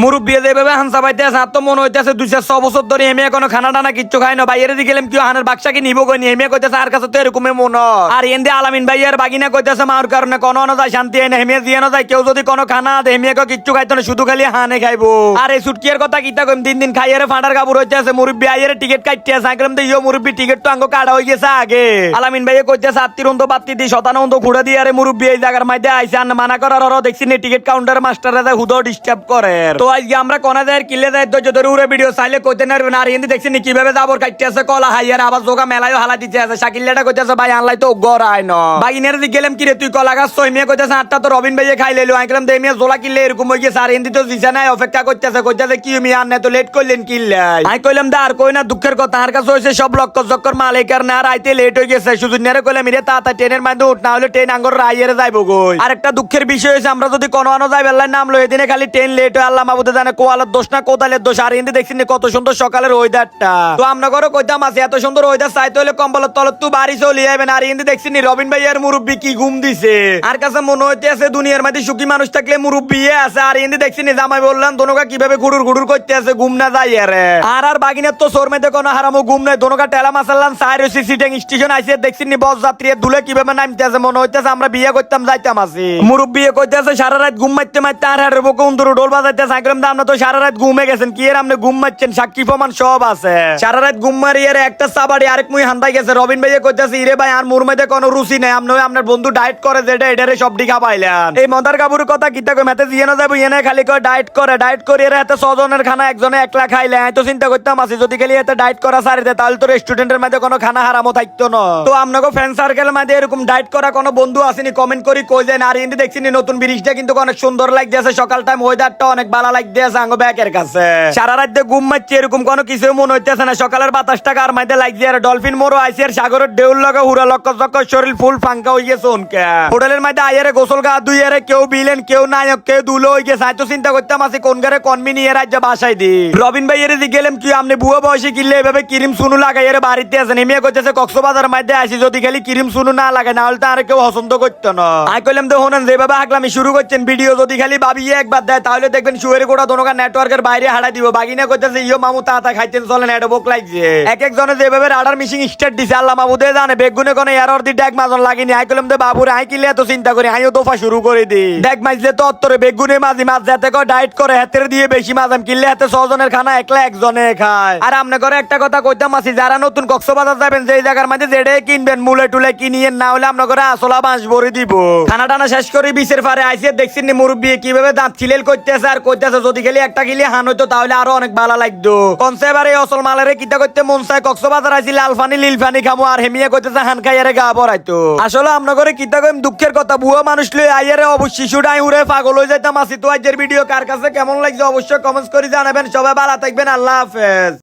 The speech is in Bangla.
মুরব্বী যেভাবে হানসা পাইতে আছে আর তো মনে হইতেছে 206 বছর ধরে এমে এখনো খানা টানা কিচ্ছু খাই না। বাইরে দিয়ে গেলাম কি হানের বাক্সা কি নিবো কই এমে কইতেছে আর কাছে তো এরকমই মনে হয়। আর এন্দে আলামিন ভাই আর বাগিনা কইতেছে মার কারণে কোনো না যায় শান্তি হয় না। হেমে দিয়ে না যায় কেউ যদি কোনো খানা দে হেমে কিচ্ছু খাইতো না, শুধু খালি হানে খাইবো। আর এই সুটকির কথা কিতা কইম, দিন দিন খাইয়ারে ফাটার কাপড় হইতেছে। মুরব্বী আইয়ারে টিকিট কাটতে আছে আইকলাম দে ইয়ো মুরব্বী টিকিট তো আঙ্গো কাটা হই গেছে আগে। আলামিন ভাই কইতেছে আত্মীর অন্ত বাত্তি দি শতানা অন্ত ঘুরে দিয়ে আরে মুরব্বী এই জায়গার মধ্যে আইছে আর মানা করার ওরা দেখছি নি টিকিট কাউন্টার মাস্টাররা যায় হুদো ডিস্টার্ব করে। তো আজকে আমরা কোনা যায় কিলে যায় তো যদি উড়ে ভিডিও চাইলে কইতে নারবে না। আর হিন্দি দেখছি নি কিভাবে যাবর কাটতে আছে কলা হাইয়ার আবার জোগা মেলায় হালা দিতে আছে। শাকিল্লাটা কইতেছে ভাই আনলাই তো গড়াই ন বাগিনের দি গেলাম কি রে তুই কলা গাছ সই মিয়া কইতেছে আটটা তো রবিন ভাইয়ে খাই লইলো আইকলাম দে মিয়া জোলা কিলে এরকম হই গেছে। আর হিন্দি তো দিছে নাই অপেক্ষা করতেছে কইতেছে কি মিয়া আননে তো লেট করলেন কিল্লাই। আই কইলাম দা আর কই না দুঃখের কথা আর কাছে হইছে সব লক্ষ চক্কর মালিকার না আর আইতে লেট হই গেছে। শুধু নেরে কইলাম ইরে তা ট্রেনের মধ্যে উঠ না হলে ট্রেন আঙ্গর রাইয়ের যাইবো কই। আর একটা দুঃখের বিষয় হইছে আমরা যদি কোনো আনো যাই বেলায় নাম লই এদিনে খালি ট্রেন লেট হয় আল্লাহ মাহবুদে জানে কোয়ালের দোষ না কোদালের দোষ। আর হিন্দি দেখছিনি কত সুন্দর সকালের ওয়েদারটা। তো আমরা ঘরে কইতাম আছে এত সুন্দর ওয়েদার চাইতে হলে কম্বলের তলত তো বাড়ি চলে যাবেন। আর হিন্দি দেখছিনি রবিন ভাই আর মুরব্বী কি ঘুম দিছে। আর কাছে মনে হইতে আছে দুনিয়ার মধ্যে সুখী মানুষ থাকলে মুরব্বী আছে। আর হিন্দি দেখছিনি জামাই বললাম দোনোকা কিভাবে ঘুরুর ঘুরুর করতে আছে ঘুম না যাই আরে। আর বাগিনের তো সোর মধ্যে কোনো হারামো ঘুম নাই। দোনোকা টেলা মাসাল্লাম সাইর হইছে সিটিং স্টেশন আইছে দেখছিনি বস যাত্রী দুলে কিভাবে নামতে আছে মনে হইতেছে আমরা বিয়ে করতাম যাইতাম আছি। মুরব্বী কইতেছে সারা রাত ঘুম মারতে মারতে আর হাড়ের বুকে উন্দুর ডোল বাজাইতে সাইকলাম দা আমরা তো সারা রাত ঘুমে গেছেন কি এর আপনি ঘুম মারছেন সাক্ষী প্রমাণ সব আছে। সারা রাত ঘুম মারি আর একটা সাবাড়ি আরেক মুই হান্দাই গেছে। রবিন ভাইয়ে কইতেছে ইরে ভাই আর মোর মধ্যে কোনো রুচি নাই আপনি আপনার বন্ধু ডায়েট করে যেটা এটারে সব দিকা পাইলেন। এই মদার কাপুরের কথা কিতা কই মেতে জিয়ে না যাবো এনে খালি কয় ডায়েট করে এর এত 6 জনের খানা একজনে একলা খাইলে তো চিন্তা করতাম আছে যদি খালি এত ডায়েট করা সারি দেয় তাহলে তো রেস্টুরেন্টের মধ্যে কোনো খানা হারামও থাকতো না। তো আপনাকে ফ্রেন্ড সার্কেল মধ্যে এরকম ডায়েট করা কোনো বন্ধু আসেনি কমেন্ট করি কই যায়। আর হিন্দি দেখছিনি নতুন ব্রিজটা কিন্তু অনেক সুন্দর লাগতেছে সকাল টাইম ওয়েদারটা অনেক ভালো লাগতেছে আঙ্গো ব্যাকের কাছে। সারা রাত ঘুম মারছে এরকম কোনো কিছু মনে হইতেছে না। সকালের বাতাসটা কার মধ্যে লাগছে আর ডলফিন মোড়ো আইছে আর সাগরের ঢেউল লগা হুরা লক্ষ চক্কর শরীর ফুল ফাঙ্কা হয়ে গেছে উনকে। হোটেলের মধ্যে আইয়ারে গোসল গা দুই আরে কেউ বিলেন কেউ নায়ক কেউ দুলো হয়ে গেছে। তো চিন্তা করতাম আছে কোন ঘরে কনমি নিয়ে রাজ্য বাসায় দি রবিন ভাই এর গেলাম কি আপনি বুয়া বয়সে কিনলে এভাবে ক্রিম সুনু লাগাই এর বাড়িতে আছেন এমনি করতেছে কক্সবাজার মধ্যে আসি যদি খালি ক্রিম সুনু না লাগে না হলে তো আর কেউ পছন্দ করতো না। আই কইলাম তো হোনেন যেভাবে আগলামি শুরু করছেন ভিডিও যদি খালি ভাবিয়ে একবার দেয় তাহলে দেখবেন শুয়ের গোড়া দোনোকা নেটওয়ার্কের বাইরে হারা দিব। বাগিনা করতেছে ইয়ো মামু তা খাইতেন চলেন এটা বোক লাগছে। এক একজনে যেভাবে রাডার মিশিং স্টার্ট দিছে আল্লাহ মামুদে জানে বেগুনে কোনো এরর দি ড্যাগ মাজন লাগেনি। আই কইলাম তো বাবুরে আই কিলে এত চিন্তা করি আইও দফা শুরু করে দি ড্যাগ মাইজলে তো অত্তরে বেগুনে মাঝি মাছ যাতে কো ডায়েট করে হাতের দিয়ে বেশি মাজাম কিনলে হাতে 6 জনের খানা একলা একজনে খায়। আর আপনি করে একটা কথা কইতাম আছি যারা নতুন কক্সবাজার যাবেন যেই জায়গার মধ্যে যেডে কিনবেন মুলে টুলে কিনিয়েন না হলে আপনার করে আসলা বাঁশ ভরে দিব। খানা টানা শেষ করে বিচের পারে আইসে দেখছেন মুরব্বী কিভাবে দাঁত ছিলেল করতেছে আর কইতেছে যদি খালি একটা গিলি হান হইতো তাহলে আরো অনেক ভালো লাগতো। কনসেবারে অসল মালেরে কিতা করতে মন চায় কক্সবাজার আইছি লালফানি লিলফানি খামো আর হেমিয়া কইতেছে হান খাইয়ারে গা ভরাইতো। আসলে আপনার করে কিতা কইম দুঃখের কথা বুয়া মানুষ লই আইয়ারে অবশ্যই শিশুটাই উড়ে পাগল হয়ে যাইতাম আসি। তো আজকের ভিডিও কার কাছে কেমন লাগছে অবশ্যই কমেন্টস করে জানাবেন। সবাই ভালো থাকবেন, আল্লাহ হাফেজ।